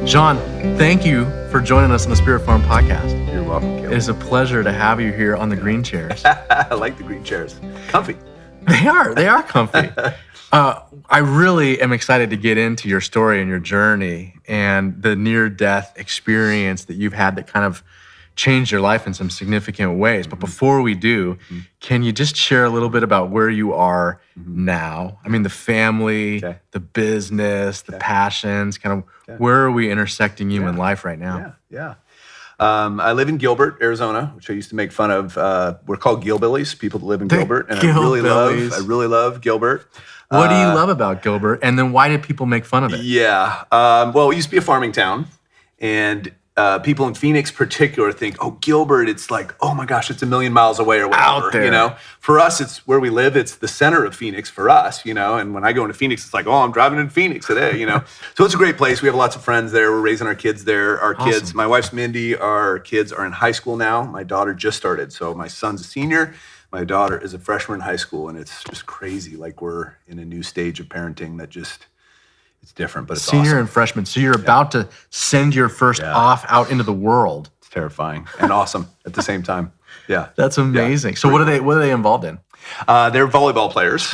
Jean, thank you for joining us on the Spirit Farm podcast. You're welcome, Caleb. It is a pleasure to have you here on the green chairs. I like the green chairs. Comfy. They are comfy. I really am excited to get into your story and your journey and the near-death experience that you've had that kind of changed your life in some significant ways. But before we do, can you just share a little bit about where you are now? I mean, the family, the business, the passions, kind of where are we intersecting you in life right now? I live in Gilbert, Arizona, which I used to make fun of. We're called Gilbillies, people that live in Gilbert. And I really love Gilbert. What do you love about Gilbert? And then why did people make fun of it? Well, it used to be a farming town. And people in Phoenix particular think, oh, Gilbert, it's like, oh my gosh, it's a million miles away or whatever. Out there. You know, for us, it's where we live. It's the center of Phoenix for us, you know. And when I go into Phoenix, it's like, oh, I'm driving in Phoenix today, you know. So it's a great place. We have lots of friends there. We're raising our kids there. Our kids, my wife's Mindy, our kids are in high school now. My daughter just started. So my son's a senior. My daughter is a freshman in high school. And it's just crazy. Like we're in a new stage of parenting that just... It's different, but it's Senior awesome. and freshman. So you're about to send your first off out into the world. It's terrifying and awesome at the same time. Yeah. That's amazing. So what are they involved in? They're volleyball players.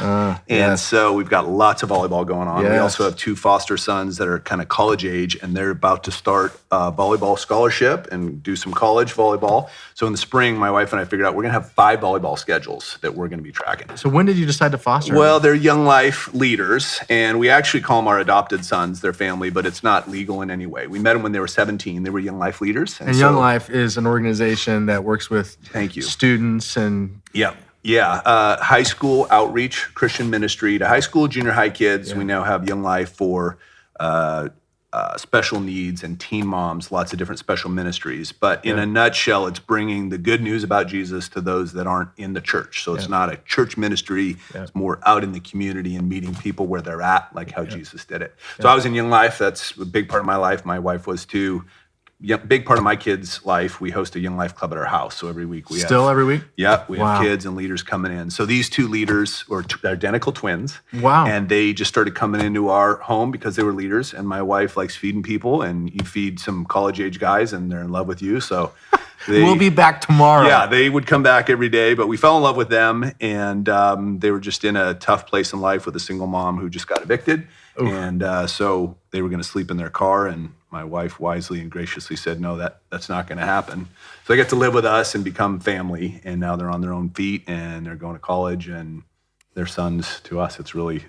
So we've got lots of volleyball going on. Yes. We also have two foster sons that are kind of college age, and they're about to start a volleyball scholarship and do some college volleyball. So in the spring, my wife and I figured out we're going to have 5 volleyball schedules that we're going to be tracking. So when did you decide to foster? Well, they're young life leaders, and we actually call them our adopted sons, their family, but it's not legal in any way. We met them when they were 17. They were young life leaders. And Young Life is an organization that works with students and... High school outreach, Christian ministry to high school, junior high kids. We now have Young Life for special needs and teen moms, lots of different special ministries. But in a nutshell, it's bringing the good news about Jesus to those that aren't in the church. So it's not a church ministry. It's more out in the community and meeting people where they're at, like how Jesus did it. So I was in Young Life. That's a big part of my life. My wife was too. Big part of my kids' life, we host a Young Life Club at our house. So every week we have... Still every week? Yeah, we have kids and leaders coming in. So these two leaders are identical twins. Wow. And they just started coming into our home because they were leaders. And my wife likes feeding people. And you feed some college-age guys and they're in love with you. So we'll be back tomorrow. Yeah, they would come back every day. But we fell in love with them. And they were just in a tough place in life with a single mom who just got evicted. Oof. And so they were going to sleep in their car. And my wife wisely and graciously said, no, that's not going to happen. So they get to live with us and become family. And now they're on their own feet and they're going to college and they're sons to us. It's really,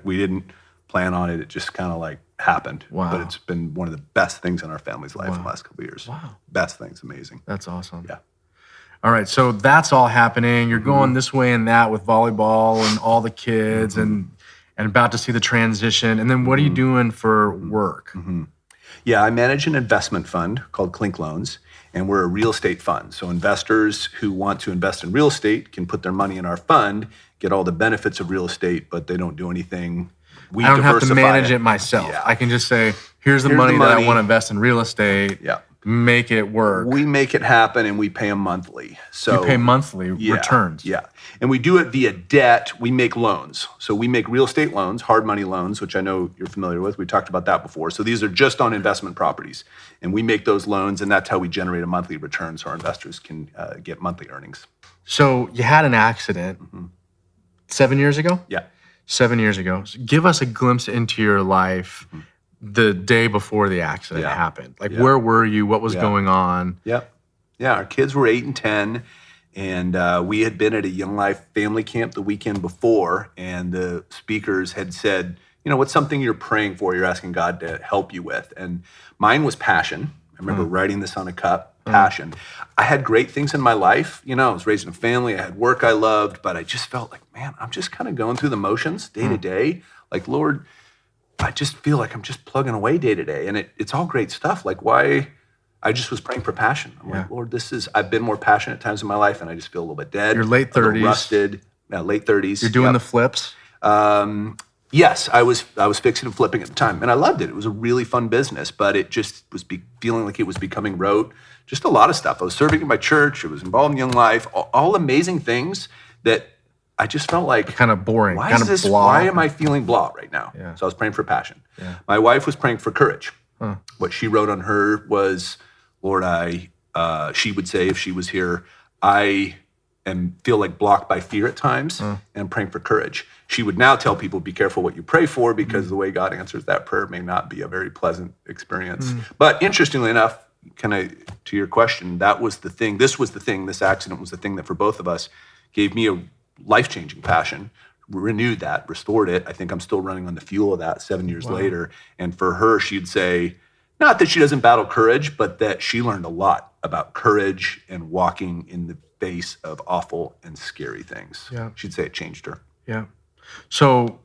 we didn't plan on it. It just kind of like happened. Wow. But it's been one of the best things in our family's life in the last couple of years. Wow. Best things. Amazing. That's awesome. Yeah. All right. So that's all happening. You're going this way and that with volleyball and all the kids and about to see the transition. And then what are you doing for work? Yeah, I manage an investment fund called Klink Loans, and we're a real estate fund. So investors who want to invest in real estate can put their money in our fund, get all the benefits of real estate, but they don't do anything. I don't have to manage it myself. Yeah. I can just say, here's the money that I want to invest in real estate. Yeah. Make it work. We make it happen, and we pay them monthly. So you pay monthly returns. Yeah, and we do it via debt. We make loans. So we make real estate loans, hard money loans, which I know you're familiar with. We talked about that before. So these are just on investment properties, and we make those loans, and that's how we generate a monthly return so our investors can get monthly earnings. So you had an accident 7 years ago? Yeah. 7 years ago. So give us a glimpse into your life the day before the accident happened. Like, where were you? What was going on? Yeah, our kids were 8 and 10, and we had been at a Young Life family camp the weekend before, and the speakers had said, you know, what's something you're praying for, you're asking God to help you with? And mine was passion. I remember writing this on a cup, passion. I had great things in my life. You know, I was raising a family. I had work I loved, but I just felt like, man, I'm just kind of going through the motions day to day. Like, Lord, I just feel like I'm just plugging away day to day. And it's all great stuff. Like, why? I just was praying for passion. I'm like, Lord, I've been more passionate at times in my life, and I just feel a little bit dead. Your late 30s. Rusted. Late 30s. You're doing the flips? Yes, I was fixing and flipping at the time, and I loved it. It was a really fun business, but it just was feeling like it was becoming rote. Just a lot of stuff. I was serving in my church. I was involved in Young Life. All amazing things that I just felt like kind of boring. Why am I feeling blah right now? Yeah. So I was praying for passion. Yeah. My wife was praying for courage. What she wrote on her was, Lord, she would say if she was here, I feel like blocked by fear at times, and I'm praying for courage. She would now tell people, be careful what you pray for, because the way God answers that prayer may not be a very pleasant experience. But interestingly enough, kind of to your question, that was the thing. This accident was the thing that for both of us gave me a life-changing passion, renewed that, restored it. I think I'm still running on the fuel of that 7 years later. And for her, she'd say, not that she doesn't battle courage, but that she learned a lot about courage and walking in the face of awful and scary things. Yeah. She'd say it changed her. Yeah. So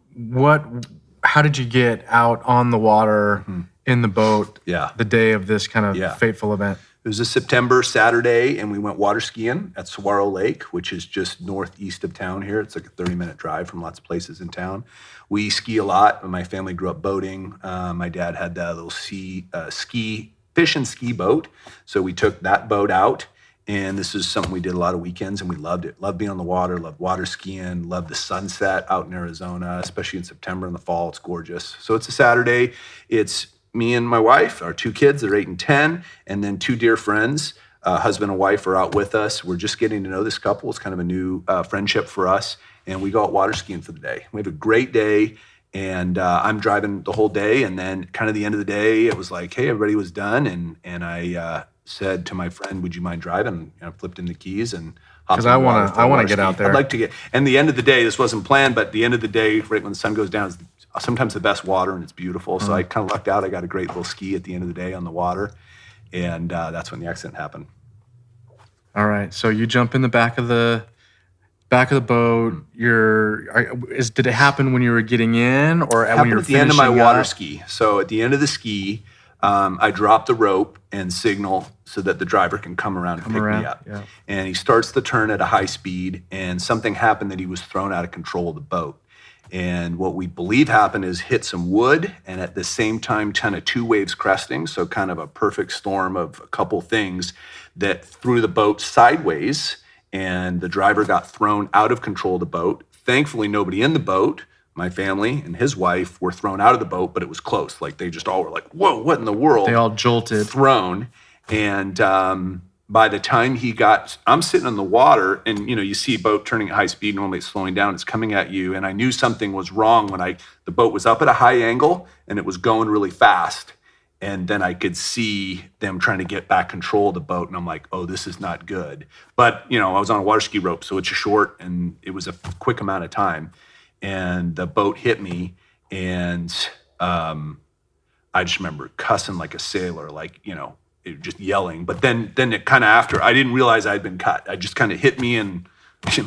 how did you get out on the water in the boat the day of this kind of fateful event? It was a September Saturday, and we went water skiing at Saguaro Lake, which is just northeast of town here. It's like a 30-minute drive from lots of places in town. We ski a lot. My family grew up boating. My dad had that little fish and ski boat. So we took that boat out, and this is something we did a lot of weekends, and we loved it. Loved being on the water, loved water skiing, loved the sunset out in Arizona, especially in September and the fall. It's gorgeous. So it's a Saturday. It's me and my wife, our 2 kids, they're 8 and 10, and then 2 dear friends, husband and wife are out with us. We're just getting to know this couple. It's kind of a new friendship for us, and we go out water skiing for the day. We have a great day, and I'm driving the whole day, and then kind of the end of the day, it was like, hey, everybody was done, and I said to my friend, would you mind driving? And I flipped in the keys and hopped in the water. Because I want to get out there. I'd like to get, and the end of the day, this wasn't planned, but the end of the day, right when the sun goes down, is sometimes the best water, and it's beautiful. So I kind of lucked out. I got a great little ski at the end of the day on the water, and that's when the accident happened. All right. So you jump in the back of the boat. Did it happen when you were getting in, or when you were at the end of my finishing water up? ski? So at the end of the ski, I drop the rope and signal so that the driver can come around and pick me up. Yeah. And he starts the turn at a high speed, and something happened that he was thrown out of control of the boat. And what we believe happened is hit some wood, and at the same time, kind of 2 waves cresting. So kind of a perfect storm of a couple things that threw the boat sideways, and the driver got thrown out of control of the boat. Thankfully, nobody in the boat, my family and his wife, were thrown out of the boat, but it was close. Like they just all were like, whoa, what in the world? They all jolted. Thrown. And by the time I'm sitting in the water, and you see a boat turning at high speed. Normally it's slowing down, it's coming at you. And I knew something was wrong when the boat was up at a high angle and it was going really fast. And then I could see them trying to get back control of the boat. And I'm like, oh, this is not good. But, I was on a water ski rope, so it's short, and it was a quick amount of time. And the boat hit me, and I just remember cussing like a sailor, just yelling. But then it kind of after, I didn't realize I'd been cut. I just kind of hit me, and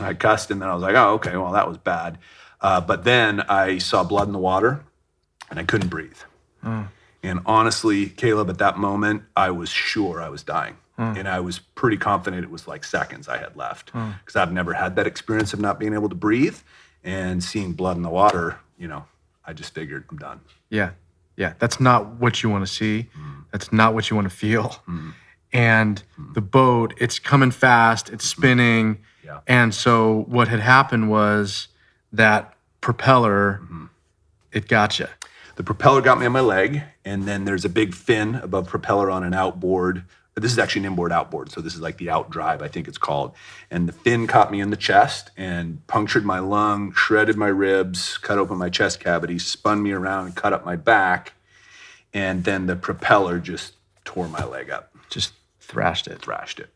I cussed, and then I was like, oh, okay, well, that was bad. But then I saw blood in the water, and I couldn't breathe. And honestly, Caleb, at that moment, I was sure I was dying. And I was pretty confident it was like seconds I had left, because I've never had that experience of not being able to breathe and seeing blood in the water. I just figured I'm done. Yeah. Yeah. That's not what you want to see. That's not what you want to feel. And the boat, it's coming fast, it's spinning. Yeah. And so what had happened was that propeller, it got you. The propeller got me on my leg, and then there's a big fin above propeller on an outboard. This is actually an inboard outboard, so this is like the outdrive, I think it's called. And the fin caught me in the chest and punctured my lung, shredded my ribs, cut open my chest cavity, spun me around and cut up my back. And then the propeller just tore my leg up. Just thrashed it.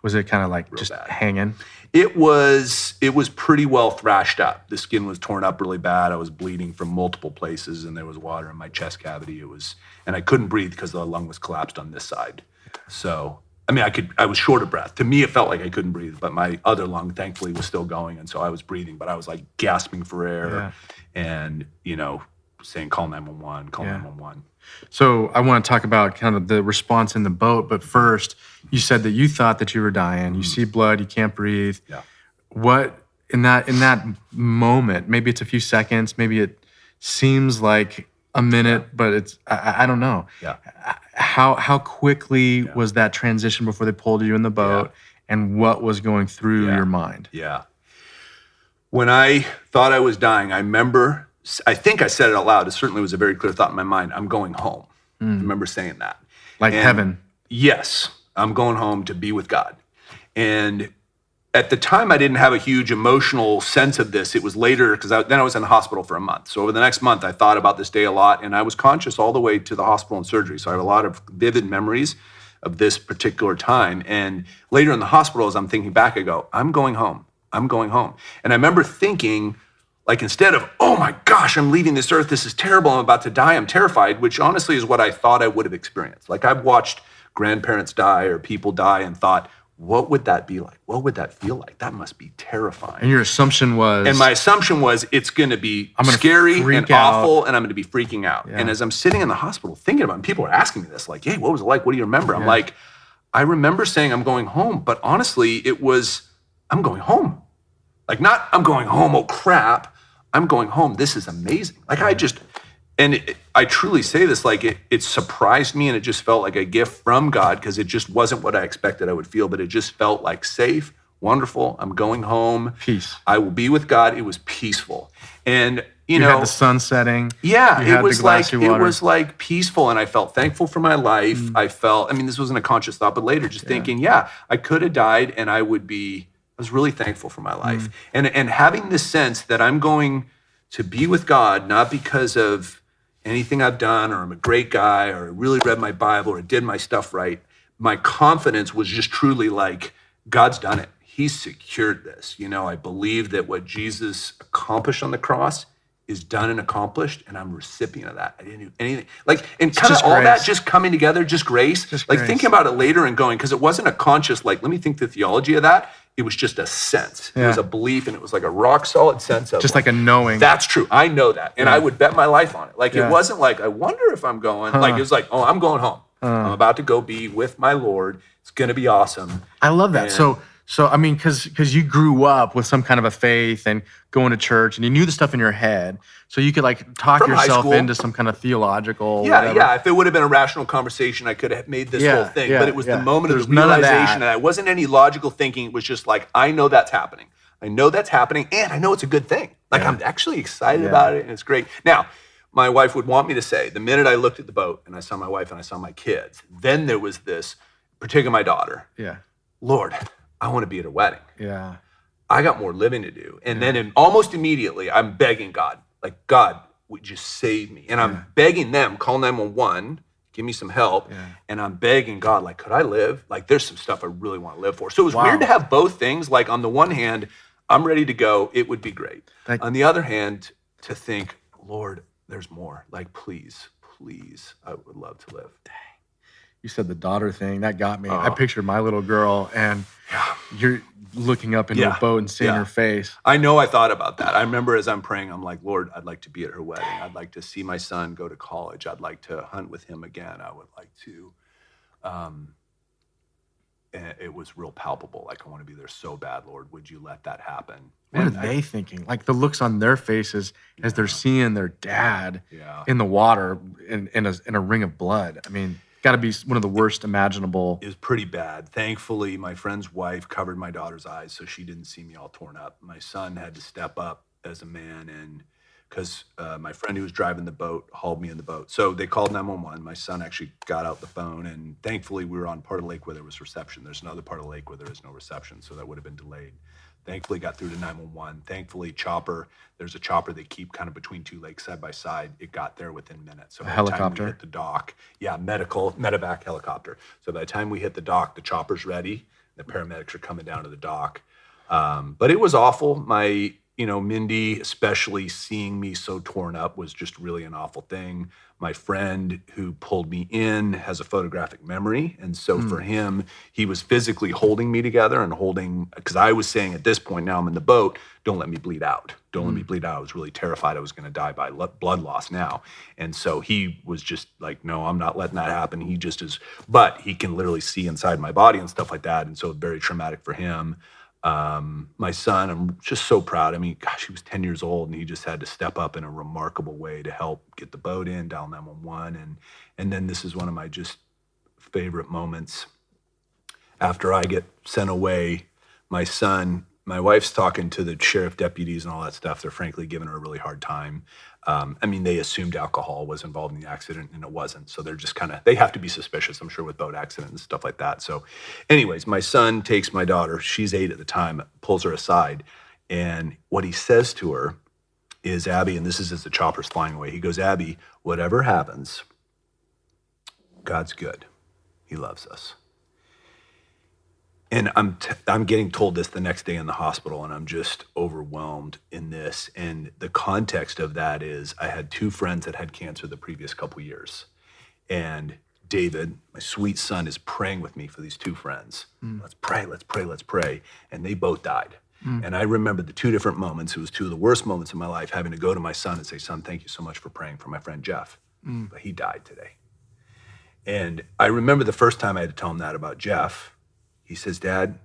Was it kind of like real just bad. Hanging? It was pretty well thrashed up. The skin was torn up really bad. I was bleeding from multiple places, and there was water in my chest cavity. And I couldn't breathe because the lung was collapsed on this side. So, I was short of breath. To me, it felt like I couldn't breathe, but my other lung, thankfully, was still going. And so I was breathing, but I was like gasping for air and, saying, call 911, call 911. So I want to talk about kind of the response in the boat, but first, you said that you thought that you were dying. You see blood, you can't breathe. Yeah. What in that moment? Maybe it's a few seconds. Maybe it seems like a minute, but it's I don't know. Yeah. How quickly was that transition before they pulled you in the boat, and what was going through your mind? Yeah. When I thought I was dying, I think I said it out loud. It certainly was a very clear thought in my mind. I'm going home. I remember saying that. Like And heaven. yes, I'm going home to be with God. And at the time, I didn't have a huge emotional sense of this. It was later, because then I was in the hospital for a month. So over the next month, I thought about this day a lot, and I was conscious all the way to the hospital and surgery. So I have a lot of vivid memories of this particular time. And later in the hospital, as I'm thinking back, I go, I'm going home. I'm going home. And I remember thinking, like, instead of, oh my gosh, I'm leaving this earth, this is terrible, I'm about to die, I'm terrified, which honestly is what I thought I would have experienced. Like, I've watched grandparents die or people die and thought, what would that be like? What would that feel like? That must be terrifying. And your assumption was? And my assumption was it's going to be gonna scary and freak out. awful, and I'm going to be freaking out. Yeah. And as I'm sitting in the hospital thinking about it, and people are asking me this, like, hey, what was it like? What do you remember? I'm like, I remember saying I'm going home, but honestly, it was, I'm going home. Like, not I'm going home, oh crap. I'm going home. This is amazing. Like, I truly say this, like, it surprised me, and it just felt like a gift from God, because it just wasn't what I expected I would feel, but it just felt like safe, wonderful. I'm going home. Peace. I will be with God. It was peaceful. And you know, had the sun setting. yeah, You had it was the glassy water. it was like peaceful, and I felt thankful for my life. I felt, I mean, this wasn't a conscious thought, but later just thinking, yeah, I could have died, and I was really thankful for my life. And having this sense that I'm going to be with God, not because of anything I've done, or I'm a great guy, or I really read my Bible, or did my stuff right. My confidence was just truly like, God's done it. He's secured this. You know, I believe that what Jesus accomplished on the cross is done and accomplished, and I'm a recipient of that. I didn't do anything. Like, and kind of all grace. that just coming together, just grace. Like, grace. thinking about it later and going, because it wasn't a conscious, like, let me think the theology of that. It was just a sense. It was a belief, and it was like a rock solid sense of, Just like a knowing. that's true. I know that. And I would bet my life on it. Like, it wasn't like, I wonder if I'm going. Like, it was like, oh, I'm going home. I'm about to go be with my Lord. It's going to be awesome. I love that. And- So I mean, because you grew up with some kind of a faith and going to church, and you knew the stuff in your head, so you could like talk From high yourself school. into some kind of theological. Yeah, whatever. yeah. If it would have been a rational conversation, I could have made this whole thing. But it was the moment There's of the none of that. realization, and it wasn't any logical thinking. It was just like, I know that's happening. I know that's happening, and I know it's a good thing. Like, I'm actually excited about it, and it's great. Now, my wife would want me to say, the minute I looked at the boat and I saw my wife and I saw my kids, then there was this, particularly my daughter, Yeah. Lord, I want to be at her wedding. Yeah. I got more living to do. And then almost immediately, I'm begging God, like, God, would you save me? And I'm begging them, call 911, give me some help. Yeah. And I'm begging God, like, could I live? Like, there's some stuff I really want to live for. So it was weird to have both things. Like, on the one hand, I'm ready to go. It would be great. On the other hand, to think, Lord, there's more. Like, please, I would love to live. You said the daughter thing. That got me. I pictured my little girl, and you're looking up into a boat and seeing her face. I know I thought about that. I remember as I'm praying, I'm like, Lord, I'd like to be at her wedding. I'd like to see my son go to college. I'd like to hunt with him again. I would like to, and it was real palpable. Like, I want to be there so bad, Lord. Would you let that happen? What are they thinking? Like, the looks on their faces as they're seeing their dad in the water in a ring of blood. I mean, got to be one of the worst imaginable. It was pretty bad. Thankfully, my friend's wife covered my daughter's eyes so she didn't see me all torn up. My son had to step up as a man, and because my friend who was driving the boat hauled me in the boat. So they called 911. My son actually got out the phone, and thankfully we were on part of the lake where there was reception. There's another part of the lake where there is no reception, so that would have been delayed. Thankfully got through to 911. Thankfully, there's a chopper they keep kind of between two lakes side by side. It got there within minutes. So by the time helicopter? we hit the dock, medevac helicopter. So by the time we hit the dock, the chopper's ready. The paramedics are coming down to the dock. But it was awful. My, Mindy, especially seeing me so torn up, was just really an awful thing. My friend who pulled me in has a photographic memory. And so for him, he was physically holding me together and because I was saying at this point, now I'm in the boat, don't let me bleed out. Don't let me bleed out. I was really terrified I was going to die by blood loss now. And so he was just like, no, I'm not letting that happen. He just is, but he can literally see inside my body and stuff like that. And so very traumatic for him. My son, I'm just so proud. I mean, gosh, he was 10 years old, and he just had to step up in a remarkable way to help get the boat in, dial 911. And then this is one of my just favorite moments. After I get sent away, my son my wife's talking to the sheriff deputies and all that stuff. They're frankly giving her a really hard time. I mean, they assumed alcohol was involved in the accident, and it wasn't. So they're just they have to be suspicious, I'm sure, with boat accidents and stuff like that. So anyways, my son takes my daughter, she's 8 at the time, pulls her aside. And what he says to her is, Abby, and this is as the chopper's flying away, he goes, Abby, whatever happens, God's good. He loves us. And I'm getting told this the next day in the hospital, and I'm just overwhelmed in this. And the context of that is I had 2 friends that had cancer the previous couple years. And David, my sweet son, is praying with me for these 2 friends. Let's pray, let's pray, let's pray. And they both died. And I remember the 2 different moments. It was 2 of the worst moments in my life, having to go to my son and say, son, thank you so much for praying for my friend Jeff. But he died today. And I remember the first time I had to tell him that about Jeff. He says, Dad,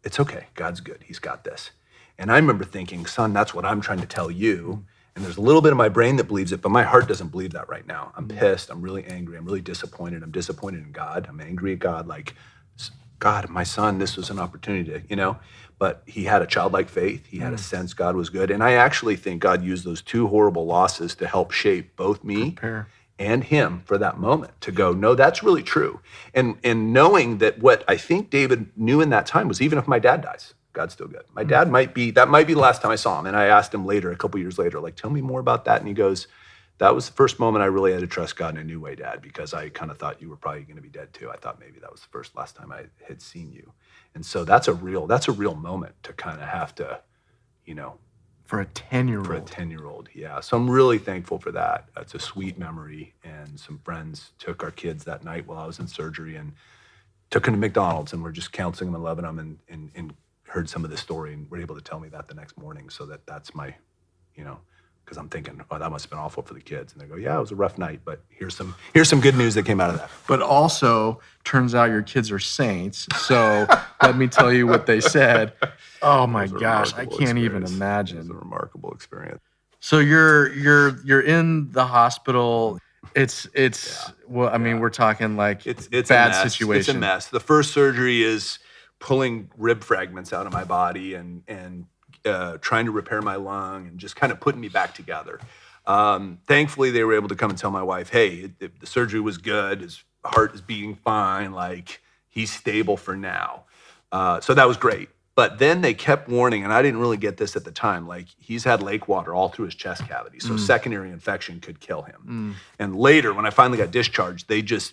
it's okay. God's good. He's got this. And I remember thinking, son, that's what I'm trying to tell you. And there's a little bit of my brain that believes it, but my heart doesn't believe that right now. I'm pissed. I'm really angry. I'm really disappointed. I'm disappointed in God. I'm angry at God. Like, God, my son, this was an opportunity to, But he had a childlike faith. He had a sense God was good. And I actually think God used those 2 horrible losses to help shape both me and him for that moment to go, no, that's really true. And knowing that what I think David knew in that time was, even if my dad dies, God's still good. My dad might be the last time I saw him. And I asked him later, a couple years later, like, tell me more about that. And he goes, that was the first moment I really had to trust God in a new way, Dad, because I kind of thought you were probably going to be dead too. I thought maybe that was the last time I had seen you. And so that's a real moment to kind of have to, For a 10-year-old. For a 10-year-old, yeah. So I'm really thankful for that. It's a sweet memory. And some friends took our kids that night while I was in surgery and took them to McDonald's, and we're just counseling them and loving them, and heard some of the story, and were able to tell me that the next morning. So that's my, because I'm thinking, oh, that must have been awful for the kids. And they go, yeah, it was a rough night, but here's some good news that came out of that. But also, turns out your kids are saints. So let me tell you what they said. Oh my gosh, I can't even imagine. It was a remarkable experience. So you're in the hospital. Well, I mean, we're talking like it's bad a mess. situation. It's a mess. The first surgery is pulling rib fragments out of my body and trying to repair my lung and just kind of putting me back together. Thankfully, they were able to come and tell my wife, hey, the surgery was good. His heart is beating fine. Like, he's stable for now. So that was great. But then they kept warning, and I didn't really get this at the time, like, he's had lake water all through his chest cavity, so secondary infection could kill him. And later, when I finally got discharged, they just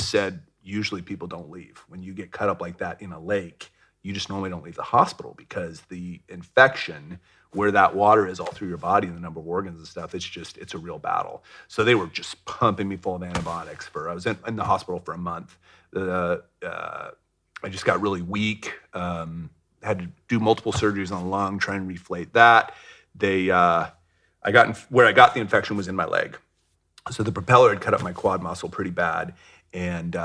said, usually people don't leave. When you get cut up like that in a lake, you just normally don't leave the hospital, because the infection, where that water is all through your body and the number of organs and stuff, it's a real battle. So they were just pumping me full of antibiotics. I was in the hospital for a month. I just got really weak. Had to do multiple surgeries on the lung, try and reflate that. Where I got the infection was in my leg. So the propeller had cut up my quad muscle pretty bad. And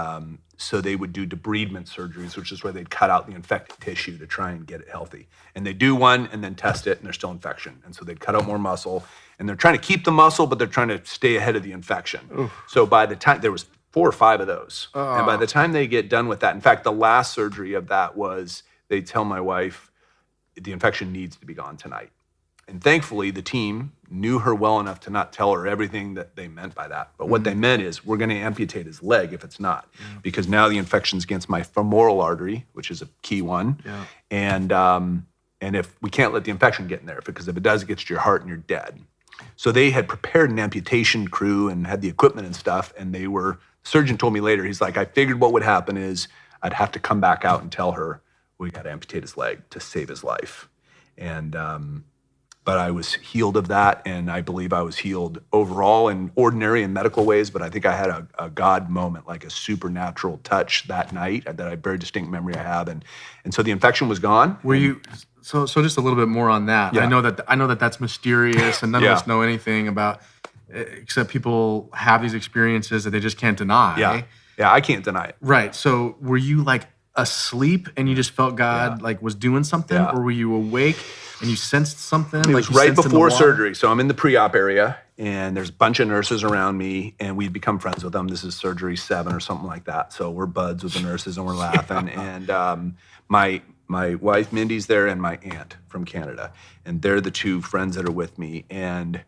so they would do debridement surgeries, which is where they'd cut out the infected tissue to try and get it healthy. And they do one and then test it, and there's still infection. And so they'd cut out more muscle, and they're trying to keep the muscle, but they're trying to stay ahead of the infection. Oof. So by the time, there was 4 or 5 of those. Oh. And by the time they get done with that, in fact, the last surgery of that was, they tell my wife, the infection needs to be gone tonight. And thankfully, the team knew her well enough to not tell her everything that they meant by that. But what they meant is, we're going to amputate his leg if it's not, because now the infection's against my femoral artery, which is a key one. Yeah. And if we can't let the infection get in there, because if it does, it gets to your heart and you're dead. So they had prepared an amputation crew and had the equipment and stuff. And the surgeon told me later, he's like, I figured what would happen is I'd have to come back out and tell her, we got to amputate his leg to save his life. And, but I was healed of that, and I believe I was healed overall in ordinary and medical ways, but I think I had a God moment, like a supernatural touch that night that I very distinct memory I have. And so the infection was gone. Were you, so just a little bit more on that. Yeah. I know that that's mysterious, and none of us know anything about, except people have these experiences that they just can't deny. Yeah, I can't deny it. Right. So were you like asleep and you just felt God like was doing something, or were you awake and you sensed something? It was right before surgery. So I'm in the pre-op area, and there's a bunch of nurses around me, and we'd become friends with them. This is surgery 7 or something like that. So we're buds with the nurses, and we're laughing. And my wife Mindy's there and my aunt from Canada, and they're the two friends that are with me. And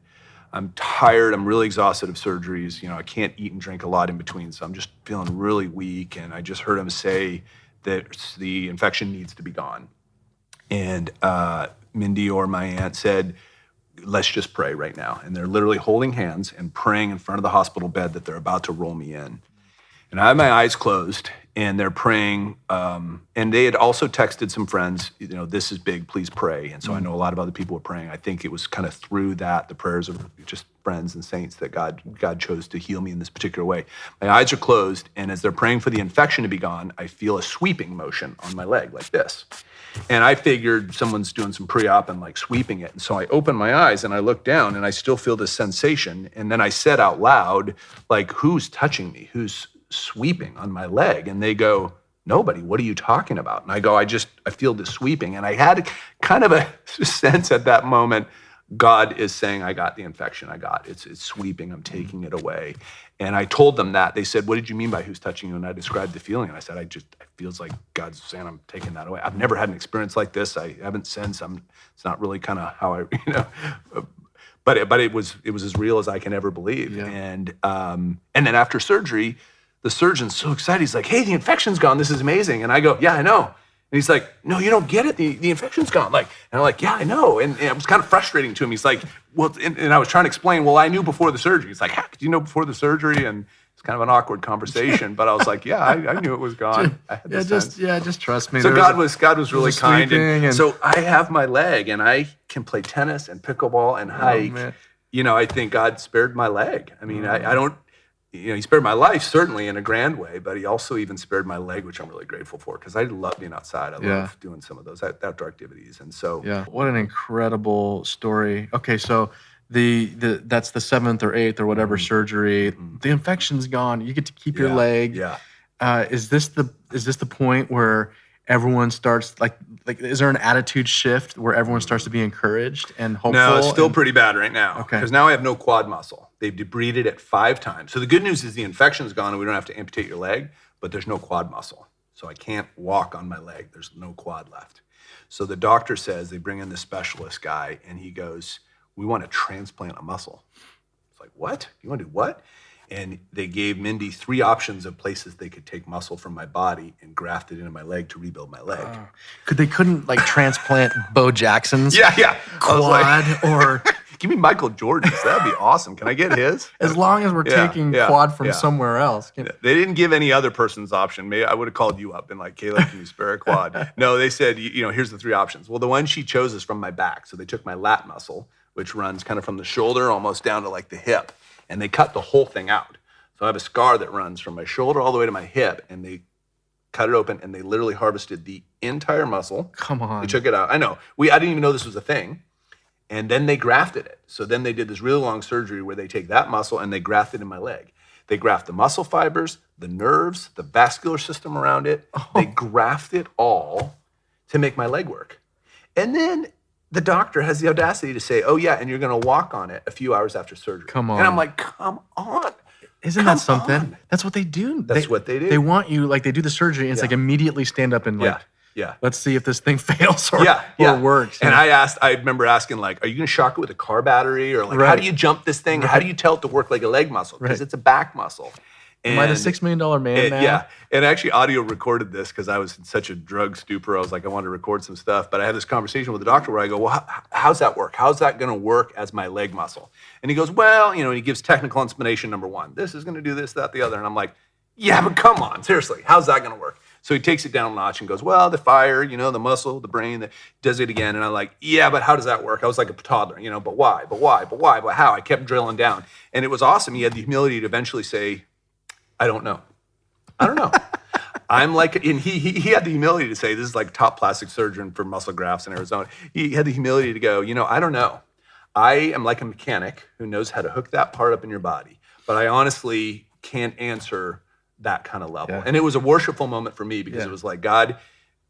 I'm tired. I'm really exhausted of surgeries. I can't eat and drink a lot in between, so I'm just feeling really weak. And I just heard him say that the infection needs to be gone. And Mindy or my aunt said, let's just pray right now. And they're literally holding hands and praying in front of the hospital bed that they're about to roll me in. And I have my eyes closed, and they're praying. And they had also texted some friends, this is big, please pray. And so I know a lot of other people were praying. I think it was kind of through that, the prayers of just friends and saints, that God chose to heal me in this particular way. My eyes are closed, and as they're praying for the infection to be gone, I feel a sweeping motion on my leg like this. And I figured someone's doing some pre-op and like sweeping it. And so I open my eyes and I look down and I still feel this sensation. And then I said out loud, like, who's touching me? Who's sweeping on my leg? And they go, nobody. What are you talking about? And I go, I feel this sweeping. And I had kind of a sense at that moment, God is saying, I got the infection. It's sweeping. I'm taking it away. And I told them that. They said, what did you mean by who's touching you? And I described the feeling. And I said, it feels like God's saying I'm taking that away. I've never had an experience like this. I haven't since. It's not really kind of how but it was as real as I can ever believe. Yeah. And then after surgery, the surgeon's so excited. He's like, hey, the infection's gone. This is amazing. And I go, yeah, I know. And he's like, no, you don't get it. The infection's gone. And I'm like, yeah, I know. And it was kind of frustrating to him. He's like, well, and I was trying to explain, well, I knew before the surgery. He's like, how could you know before the surgery? And it's kind of an awkward conversation. But I was like, yeah, I knew it was gone. I had the sense. Just trust me. So God was really kind. And so I have my leg, and I can play tennis and pickleball and hike. I think God spared my leg. I mean, I don't. He spared my life, certainly in a grand way, but he also even spared my leg, which I'm really grateful for, because I love being outside. I love doing some of those outdoor activities. And so, what an incredible story. Okay, so that's the 7th or 8th or whatever surgery. The infection's gone. You get to keep your leg. Yeah. Is this the point where everyone starts like is there an attitude shift where everyone starts to be encouraged and hopeful? No, it's still pretty bad right now. Okay. Because now I have no quad muscle. They've debrided it 5 times. So the good news is the infection's gone and we don't have to amputate your leg, but there's no quad muscle. So I can't walk on my leg. There's no quad left. So the doctor says, they bring in the specialist guy and he goes, we want to transplant a muscle. It's like, what? You want to do what? And they gave Mindy 3 options of places they could take muscle from my body and graft it into my leg to rebuild my leg. Couldn't transplant Bo Jackson's quad or give me Michael Jordan's. That'd be awesome. Can I get his? As long as we're taking quad from somewhere else. They didn't give any other person's option. Maybe I would have called you up and like, Caleb, can you spare a quad? No, they said, here's the 3 options. Well, the one she chose is from my back. So they took my lat muscle, which runs kind of from the shoulder almost down to like the hip. And they cut the whole thing out. So I have a scar that runs from my shoulder all the way to my hip, and they cut it open, and they literally harvested the entire muscle. Come on. They took it out. I know. I didn't even know this was a thing. And then they grafted it. So then they did this really long surgery where they take that muscle and they graft it in my leg. They graft the muscle fibers, the nerves, the vascular system around it. They graft it all to make my leg work. And then the doctor has the audacity to say, oh, yeah, and you're going to walk on it a few hours after surgery. Come on. And I'm like, come on. Isn't that something? On. That's what they do. That's what they do. They want you, they do the surgery, and it's like immediately stand up and let's see if this thing fails or works. And I remember asking, are you going to shock it with a car battery? Or how do you jump this thing? How do you tell it to work like a leg muscle? Because it's a back muscle. Am I the $6 million man now? Yeah. And actually audio recorded this because I was in such a drug stupor. I was like, I wanted to record some stuff. But I had this conversation with the doctor where I go, well, how's that work? How's that going to work as my leg muscle? And he goes, well, he gives technical explanation number 1. This is going to do this, that, the other. And I'm like, yeah, but come on, seriously, how's that going to work? So he takes it down a notch and goes, well, the fire, the muscle, the brain, that does it again. And I'm like, yeah, but how does that work? I was like a toddler, but why, but how? I kept drilling down. And it was awesome. He had the humility to eventually say, I don't know. I'm like, and he had the humility to say, this is like top plastic surgeon for muscle grafts in Arizona. He had the humility to go, I don't know. I am like a mechanic who knows how to hook that part up in your body, but I honestly can't answer that kind of level. Yeah. And it was a worshipful moment for me because it was like, God,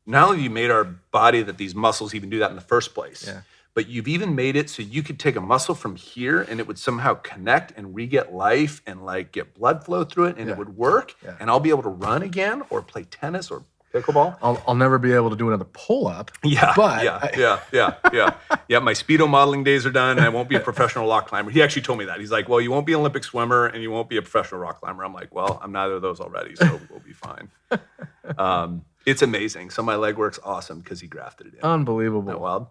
not only have you made our body that these muscles even do that in the first place, but you've even made it so you could take a muscle from here and it would somehow connect and re-get life and get blood flow through it and it would work and I'll be able to run again or play tennis or Pickleball? I'll never be able to do another pull-up. Yeah, but yeah. My speedo modeling days are done, and I won't be a professional rock climber. He actually told me that. He's like, well, you won't be an Olympic swimmer, and you won't be a professional rock climber. I'm like, well, I'm neither of those already, so we'll be fine. It's amazing. So my leg work's awesome because he grafted it in. Unbelievable. Isn't that wild?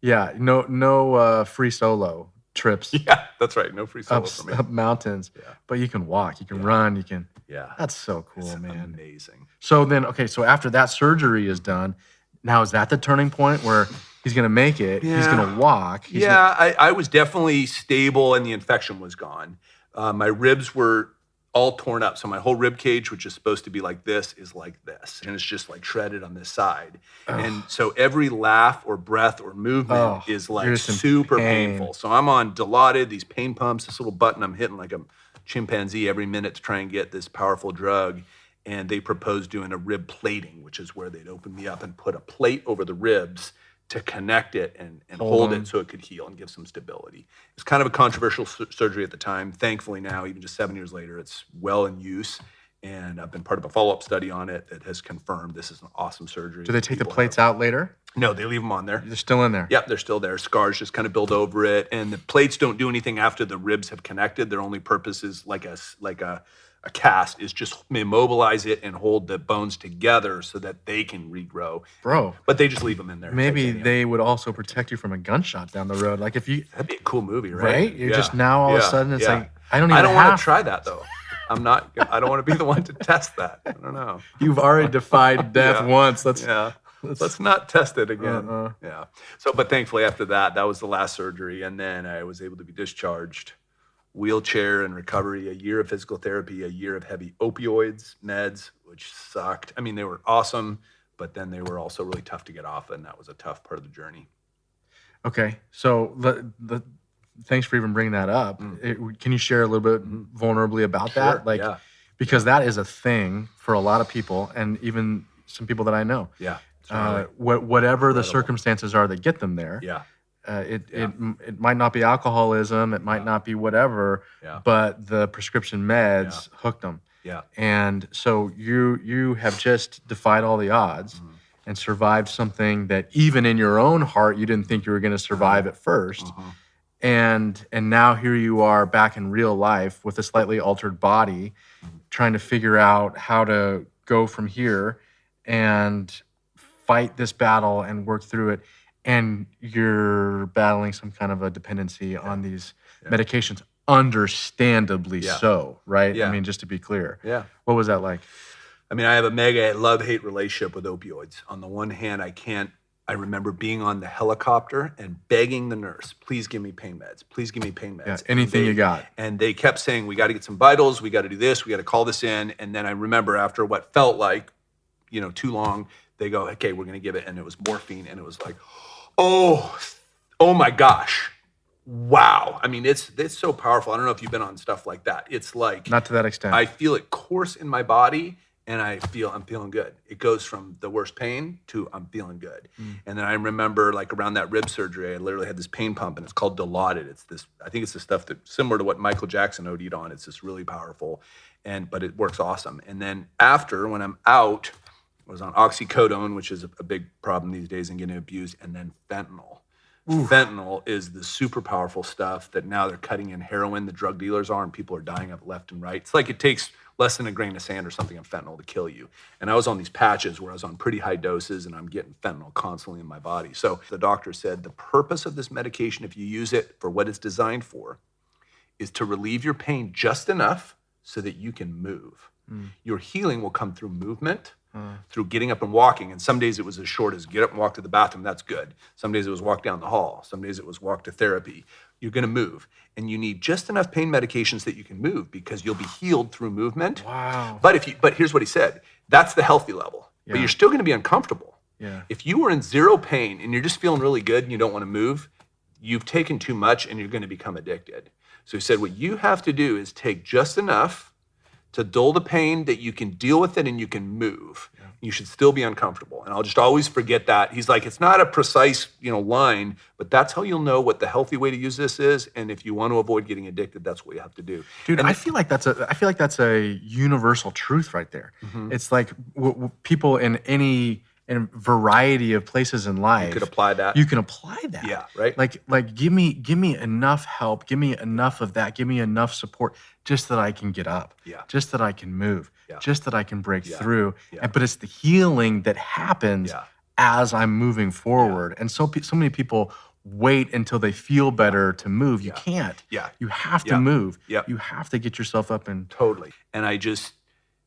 Yeah, no free solo trips Yeah, that's right. No free solo for me. up mountains, Yeah. but you can walk, you can run, you can. Yeah. That's so cool, It's man. amazing. So then, okay, so after that surgery is done, now is that the turning point where he's going to make it? He's Yeah. going to walk. I was definitely stable and the infection was gone. My ribs were all torn up. So my whole rib cage, which is supposed to be like this, is like this. And it's just like shredded on this side. And so every laugh or breath or movement is you're like just in super pain. painful. So I'm on Dilaudid, these pain pumps, this little button I'm hitting like a chimpanzee every minute to try and get this powerful drug. And they proposed doing a rib plating, which is where they'd open me up and put a plate over the ribs to connect it and hold it so it could heal and give some stability. It's kind of a controversial surgery at the time. Thankfully now, even just 7 years later, it's well in use. And I've been part of a follow-up study on it that has confirmed this is an awesome surgery. Do they take the plates out later? No, they leave them on there. They're still in there. Yep, they're still there. Scars just kind of build over it. And the plates don't do anything after the ribs have connected. Their only purpose is like a cast is just immobilize it and hold the bones together so that they can regrow. Bro. But they just leave them in there. Maybe Titanium. they would also protect you from a gunshot down the road. Like if you, That'd be a cool movie, right? right? You're just now all of a sudden it's like, I don't want have to try that though. I don't want to be the one to test that. I don't know. You've already defied death once. Let's not test it again. Uh-uh. Yeah. So, but thankfully after that was the last surgery. And then I was able to be discharged, wheelchair and recovery, a year of physical therapy, a year of heavy opioids, meds, which sucked. I mean, they were awesome, but then they were also really tough to get off. And that was a tough part of the journey. Okay. So thanks for even bringing that up. Can you share a little bit vulnerably about that? Like, because that is a thing for a lot of people and even some people that I know. Yeah. Whatever the circumstances are that get them there. Yeah. It might not be alcoholism, it might not be whatever, but the prescription meds hooked them. Yeah. And so you have just defied all the odds and survived something that even in your own heart you didn't think you were going to survive at first. And now here you are back in real life with a slightly altered body, trying to figure out how to go from here and fight this battle and work through it. And you're battling some kind of a dependency on these medications, understandably so, right? Yeah. I mean, just to be clear. Yeah. What was that like? I mean, I have a mega love-hate relationship with opioids. On the one hand, I remember being on the helicopter and begging the nurse, please give me pain meds. Please give me pain meds. Yeah, anything you got. And they kept saying, we got to get some vitals. We got to do this. We got to call this in. And then I remember after what felt like, too long, they go, okay, we're going to give it. And it was morphine. And it was like, oh my gosh. Wow. I mean, it's so powerful. I don't know if you've been on stuff like that. It's like, not to that extent. I feel it course in my body and I'm feeling good. It goes from the worst pain to I'm feeling good. And then I remember like around that rib surgery, I literally had this pain pump and it's called Dilaudid. I think it's the stuff that similar to what Michael Jackson OD'd on. It's just really powerful but it works awesome. And then after, when I'm out, I was on oxycodone, which is a big problem these days and getting abused, and then fentanyl. Fentanyl is the super powerful stuff that now they're cutting in heroin, the drug dealers are, and people are dying of it left and right. It's like it takes less than a grain of sand or something of fentanyl to kill you. And I was on these patches where I was on pretty high doses and I'm getting fentanyl constantly in my body. So the doctor said the purpose of this medication, if you use it for what it's designed for, is to relieve your pain just enough so that you can move. Your healing will come through movement, through getting up and walking. And some days it was as short as get up and walk to the bathroom. That's good. Some days it was walk down the hall. Some days it was walk to therapy. You're going to move. And you need just enough pain medications that you can move because you'll be healed through movement. Wow. But here's what he said. That's the healthy level. Yeah. But you're still going to be uncomfortable. Yeah. If you were in zero pain and you're just feeling really good and you don't want to move, you've taken too much and you're going to become addicted. So he said, what you have to do is take just enough to dull the pain that you can deal with it and you can move. Yeah. You should still be uncomfortable. And I'll just always forget that. He's like, it's not a precise, line, but that's how you'll know what the healthy way to use this is. And if you want to avoid getting addicted, that's what you have to do. Dude, And I feel like that's a universal truth right there. It's like people in any variety of places in life, you could apply that. you can apply that. Yeah, right. Like give me enough help, give me enough of that, give me enough support, just that I can get up, Yeah. just that I can move, Yeah. just that I can break Yeah. through. Yeah. But it's the healing that happens Yeah. as I'm moving forward. And so many people wait until they feel better to move. You can't. Yeah. You have to Yeah. move. Yeah. You have to get yourself up and Totally.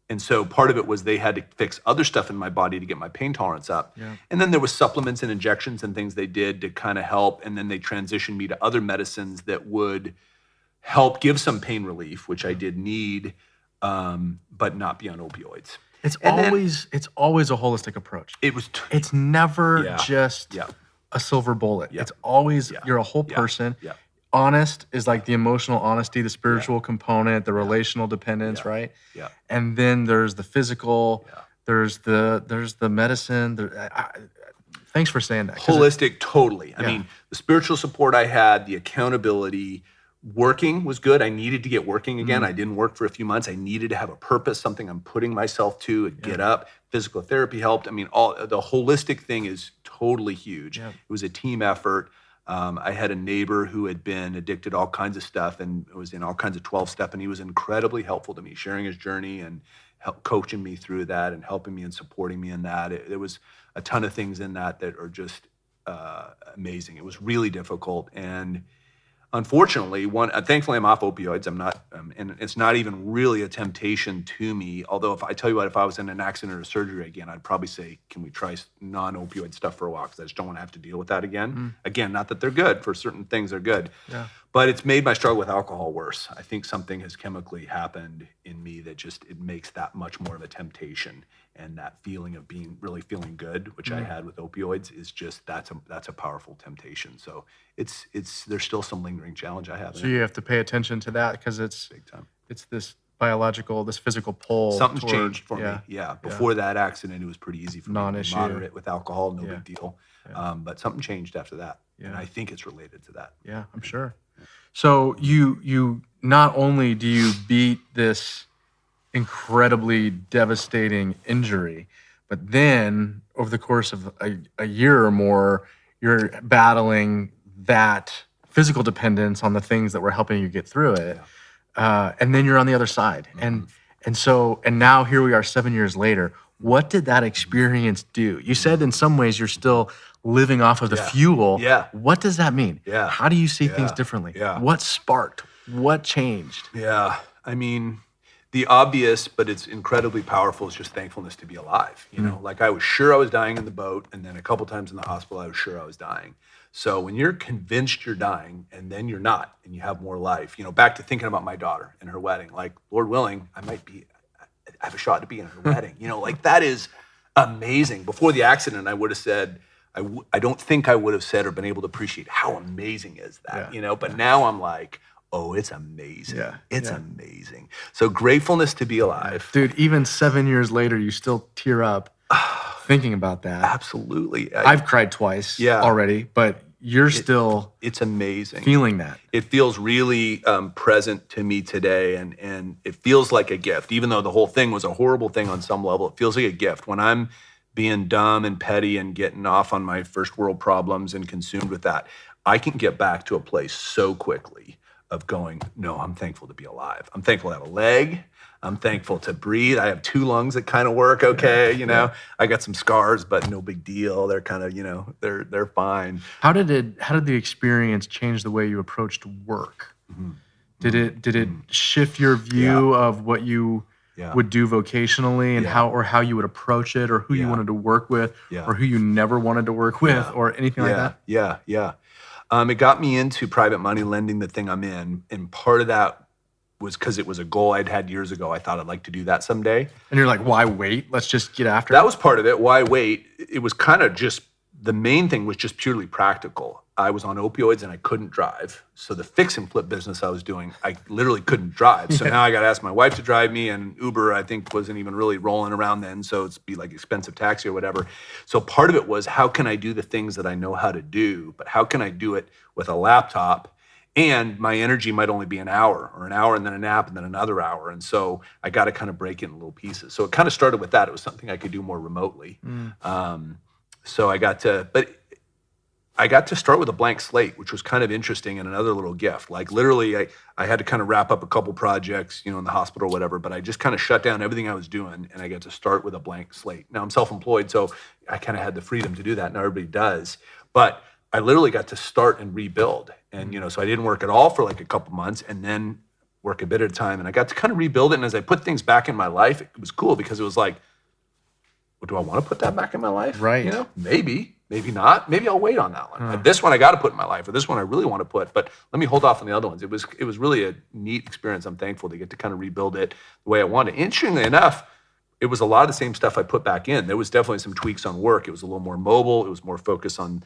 And so part of it was they had to fix other stuff in my body to get my pain tolerance up. Yeah. And then there was supplements and injections and things they did to kind of help. And then they transitioned me to other medicines that would help give some pain relief, which I did need, but not be on opioids. it's And then- always a holistic approach. It was, It's never Yeah. just Yeah. a silver bullet. Yeah. It's always Yeah. you're a whole Yeah. person. Yeah. Honest is like the emotional honesty, the spiritual component, the relational dependence, Yeah. right? Yeah. And then there's the physical. Yeah. There's the medicine. Thanks for saying that. 'cause holistic, totally. I Yeah. mean, the spiritual support I had, the accountability, working was good. I needed to get working again. I didn't work for a few months. I needed to have a purpose, something I'm putting myself to and get up. Physical therapy helped. I mean, all the holistic thing is totally huge. Yeah. It was a team effort. I had a neighbor who had been addicted to all kinds of stuff and was in all kinds of 12-step, and he was incredibly helpful to me, sharing his journey and coaching me through that and helping me and supporting me in that. There was a ton of things in that are just amazing. It was really difficult. And unfortunately, thankfully I'm off opioids. I'm not, and it's not even really a temptation to me. Although if I tell you what, if I was in an accident or surgery again, I'd probably say, can we try non-opioid stuff for a while? Because I just don't want to have to deal with that again. Again, not that they're good. For certain things, they're good. Yeah. But it's made my struggle with alcohol worse. I think something has chemically happened in me that it makes that much more of a temptation. And that feeling of really feeling good, which I had with opioids, is just that's a powerful temptation. So there's still some lingering challenge I have. So you have to pay attention to that because it's Big time. it's this physical pull. Something's toward- changed for me. Yeah. Before that accident, it was pretty easy for me to be Non-issue. moderate with alcohol, no Yeah. big deal. But something changed after that, and Yeah. I think it's related to that. Yeah, I'm sure. So you not only do you beat this incredibly devastating injury, but then over the course of a year or more, you're battling that physical dependence on the things that were helping you get through it, and then you're on the other side, and now here we are 7 years later. What did that experience do? You said in some ways you're still living off of the fuel. Yeah. What does that mean? Yeah. How do you see things Yeah. differently? Yeah. What sparked? What changed? Yeah, I mean, the obvious, but it's incredibly powerful, is just thankfulness to be alive. You know, like I was sure I was dying in the boat, and then a couple times in the hospital, I was sure I was dying. So when you're convinced you're dying, and then you're not, and you have more life, back to thinking about my daughter and her wedding, like, Lord willing, I have a shot to be in her wedding. Like that is amazing. Before the accident, I would have said, I don't think I would have said or been able to appreciate how amazing is that, but now I'm like, oh, it's amazing. Yeah, It's yeah. amazing. So gratefulness to be alive. Dude, even 7 years later, you still tear up thinking about that. Absolutely. I've cried twice already, but you're still It's amazing. feeling that. It feels really present to me today, and it feels like a gift. Even though the whole thing was a horrible thing on some level, it feels like a gift. When I'm being dumb and petty and getting off on my first world problems and consumed with that, I can get back to a place so quickly of going, no, I'm thankful to be alive. I'm thankful to have a leg. I'm thankful to breathe. I have 2 lungs that kind of work okay, I got some scars, but no big deal. They're kind of, they're fine. How did the experience change the way you approached work? Did it shift your view of what you would do vocationally and how you would approach it, or who you wanted to work with, or who you never wanted to work with, or anything like that? Yeah. It got me into private money lending, the thing I'm in, and part of that was because it was a goal I'd had years ago. I thought I'd like to do that someday. And you're like, why wait? Let's just get after That it. was part of it. Why wait? It was kind of just the main thing was just purely practical. I was on opioids and I couldn't drive. So the fix and flip business I was doing, I literally couldn't drive. So now I got to ask my wife to drive me, and Uber, I think, wasn't even really rolling around then. So it's be like expensive taxi or whatever. So part of it was, how can I do the things that I know how to do, but how can I do it with a laptop? And my energy might only be an hour and then a nap and then another hour. And so I got to kind of break it in little pieces. So it kind of started with that. It was something I could do more remotely. So I got to start with a blank slate, which was kind of interesting and another little gift. Like literally, I had to kind of wrap up a couple projects, in the hospital or whatever, but I just kind of shut down everything I was doing and I got to start with a blank slate. Now I'm self-employed, so I kind of had the freedom to do that. Now everybody does. But I literally got to start and rebuild. And, so I didn't work at all for like a couple months and then work a bit at a time. And I got to kind of rebuild it. And as I put things back in my life, it was cool because it was like, well, do I want to put that back in my life? Right. Maybe not. Maybe I'll wait on that one. This one I got to put in my life, or this one I really want to put, but let me hold off on the other ones. It was really a neat experience. I'm thankful to get to kind of rebuild it the way I wanted. Interestingly enough, it was a lot of the same stuff I put back in. There was definitely some tweaks on work. It was a little more mobile. It was more focused on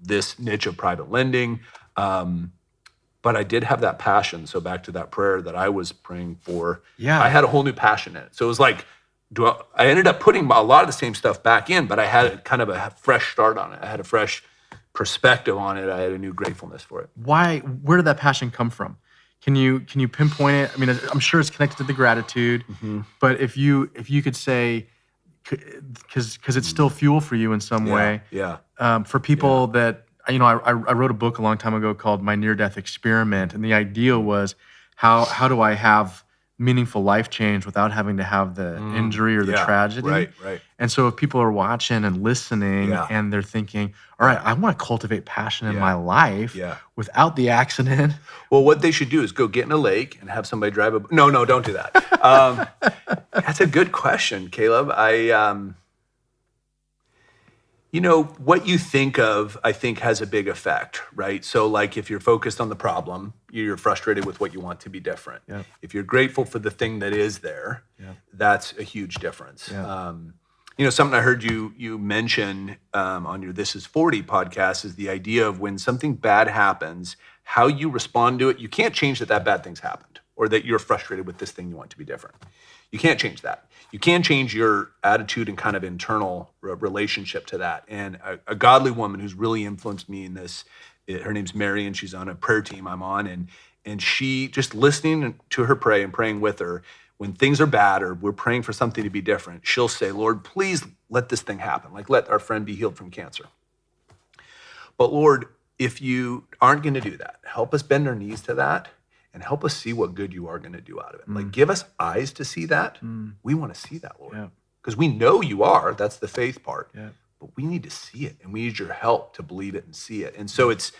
this niche of private lending. But I did have that passion. So back to that prayer that I was praying for, I had a whole new passion in it. So it was like, I ended up putting a lot of the same stuff back in, but I had kind of a fresh start on it. I had a fresh perspective on it. I had a new gratefulness for it. Where did that passion come from? Can you pinpoint it? I mean, I'm sure it's connected to the gratitude, but if you could say, because it's still fuel for you in some way. For people that, I wrote a book a long time ago called My Near-Death Experiment, and the idea was how do I have meaningful life change without having to have the injury or the tragedy. Right. And so if people are watching and listening and they're thinking, all right, I want to cultivate passion in my life without the accident. Well, what they should do is go get in a lake and have somebody drive No, don't do that. That's a good question, Caleb. What you think of, I think, has a big effect, right? So like if you're focused on the problem, you're frustrated with what you want to be different. If you're grateful for the thing that is there, that's a huge difference. Something I heard you mention on your This Is 40 podcast is the idea of when something bad happens, how you respond to it. You can't change that bad thing's happened or that you're frustrated with this thing you want to be different. You can't change that. You can change your attitude and kind of internal relationship to that. And a godly woman who's really influenced me in this, her name's Mary, and she's on a prayer team I'm on. And she, just listening to her pray and praying with her, when things are bad or we're praying for something to be different, she'll say, Lord, please let this thing happen. Like let our friend be healed from cancer. But Lord, if you aren't going to do that, help us bend our knees to that. And help us see what good you are going to do out of it. Like, give us eyes to see that. We want to see that, Lord. Because we know you are. That's the faith part. But we need to see it. And we need your help to believe it and see it. And so it's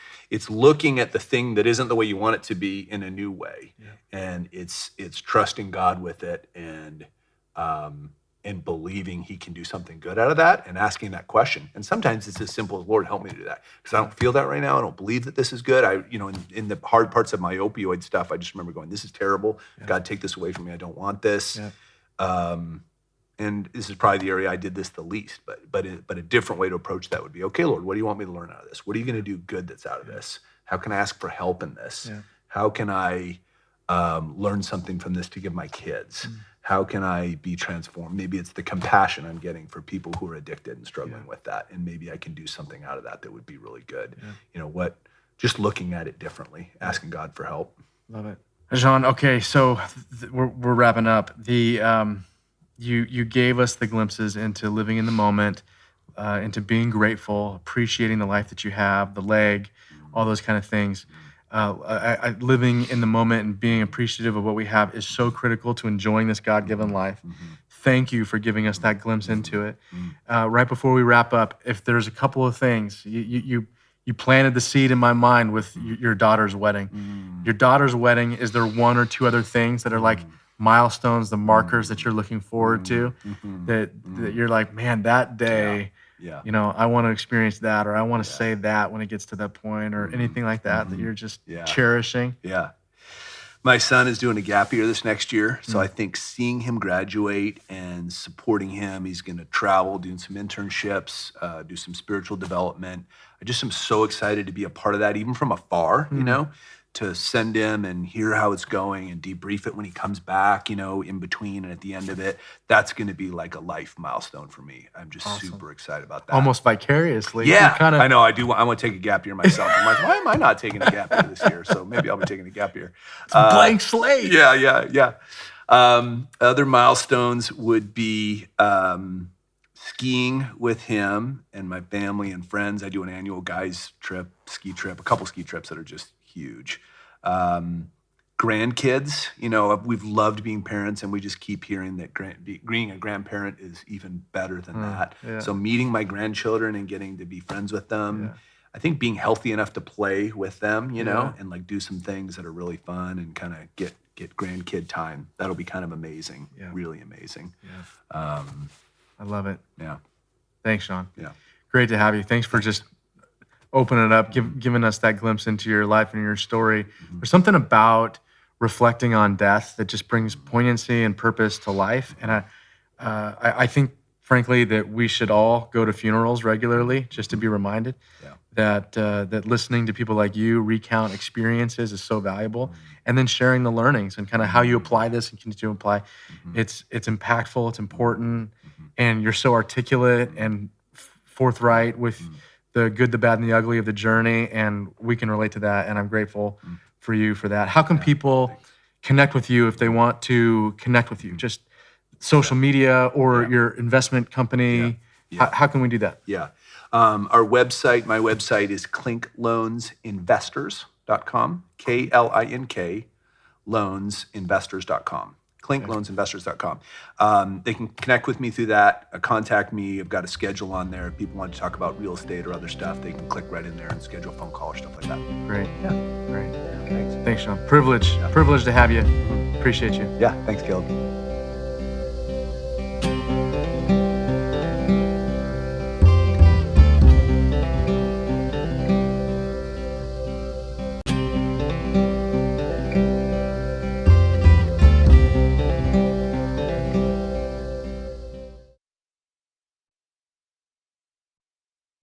looking at the thing that isn't the way you want it to be in a new way. And it's trusting God with it and believing he can do something good out of that and asking that question. And sometimes it's as simple as, Lord, help me to do that. Because I don't feel that right now. I don't believe that this is good. In the hard parts of my opioid stuff, I just remember going, this is terrible. God, take this away from me. I don't want this. And this is probably the area I did this the least, but a different way to approach that would be, okay, Lord, what do you want me to learn out of this? What are you going to do good that's out of this? How can I ask for help in this? How can I learn something from this to give my kids? How can I be transformed? Maybe it's the compassion I'm getting for people who are addicted and struggling with that. And maybe I can do something out of that would be really good. Just looking at it differently, asking God for help. Love it. Jean, okay, so we're wrapping up. You gave us the glimpses into living in the moment, into being grateful, appreciating the life that you have, the leg, all those kind of things. Living in the moment and being appreciative of what we have is so critical to enjoying this God-given life. Thank you for giving us that glimpse into it. Right before we wrap up, if there's a couple of things, you planted the seed in my mind with your daughter's wedding. Your daughter's wedding, is there one or two other things that are like milestones, the markers that you're looking forward to, that you're like, man, that day, I want to experience that, or I want to say that when it gets to that point, or anything like that that you're just cherishing? My son is doing a gap year this next year. So I think seeing him graduate and supporting him, he's going to travel, doing some internships, do some spiritual development. I just am so excited to be a part of that, even from afar, to send him and hear how it's going and debrief it when he comes back, in between and at the end of it. That's going to be like a life milestone for me. I'm just super excited about that. Almost vicariously. Yeah, kind of. I know. I do. I want to take a gap year myself. I'm like, why am I not taking a gap year this year? So maybe I'll be taking a gap year. Blank slate. Yeah. Other milestones would be skiing with him and my family and friends. I do an annual guys trip, ski trip, a couple ski trips that are just huge. Grandkids, we've loved being parents, and we just keep hearing that being a grandparent is even better than that. Yeah. So meeting my grandchildren and getting to be friends with them. Yeah. I think being healthy enough to play with them, and like do some things that are really fun and kind of get grandkid time. That'll be kind of amazing. Yeah. Really amazing. Yeah. I love it. Yeah. Thanks, Sean. Yeah. Great to have you. Thanks for just opening it up, giving us that glimpse into your life and your story. There's something about reflecting on death that just brings poignancy and purpose to life. And I think, frankly, that we should all go to funerals regularly just to be reminded that listening to people like you recount experiences is so valuable. And then sharing the learnings and kind of how you apply this and continue to apply. It's impactful, it's important, and you're so articulate and forthright with the good, the bad, and the ugly of the journey, and we can relate to that, and I'm grateful for you for that. How can people connect with you if they want to connect with you? Just social media or your investment company? How can we do that? Yeah. My website is klinkloansinvestors.com, Klink loansinvestors.com. klinkloansinvestors.com. They can connect with me through that, contact me. I've got a schedule on there. If people want to talk about real estate or other stuff, they can click right in there and schedule a phone call or stuff like that. Great. Yeah. Great. Yeah, thanks. Thanks, Sean. Privilege to have you. Appreciate you. Yeah, thanks, Caleb.